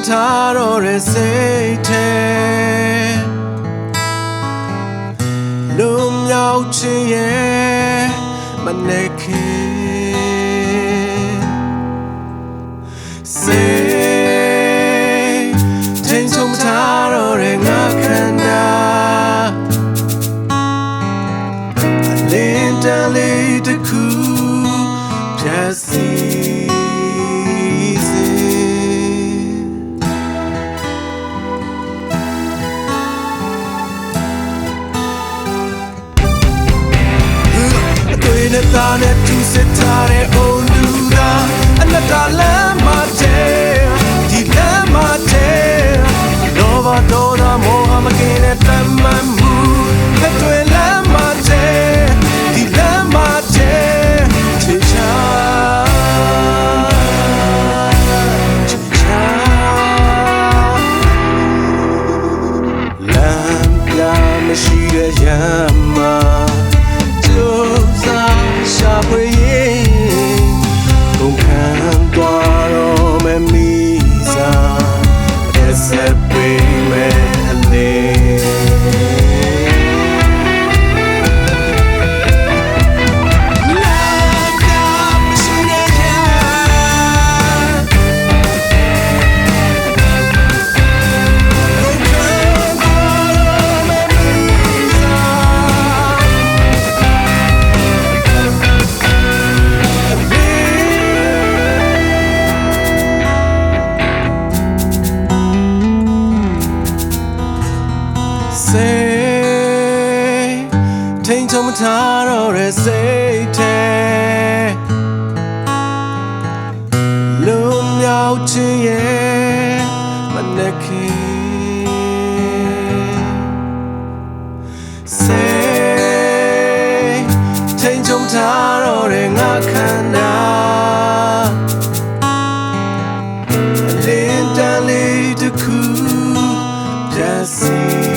ထားတော့တဲ့စိတ်ထဲလုံမြောက်ချင်ရဲ့မနေခင်စိတ်ထိန်ဆုံးထားတော့တဲ့ငါခန္ဓာအလင်းတန်လေးတစ်ခုဖြတ်စီနဲ့သားနဲ့သူစစ်ထားတဲ့အုံလူသာအနတ္တလမ်းမတဲ့ဒီလမ်းမတဲ့လောဘဒေါသမောဟမကင်းတဲ့တမန်မှုလက်တွေလမ်းမတဲ့ဒီလမ်းမတဲ့ချစ်ချာလမ်းပြမရှိတဲ့ရမ်းမှာရှာဖွေရင်ကုန်ခံသွားတော့မယ်မိစားအဆက်ပေးမယ်အလေးစိတ်ထိန်ချုံမထားတော့တဲ့စိတ်ထဲလုံမြောက်ချင်ရဲ့မနေခင်စိတ်ထိန်ချုံထားတော့တဲ့ငါခန္ဓာအလင်းတန်လေးတစ်ခုဖြတ်စီ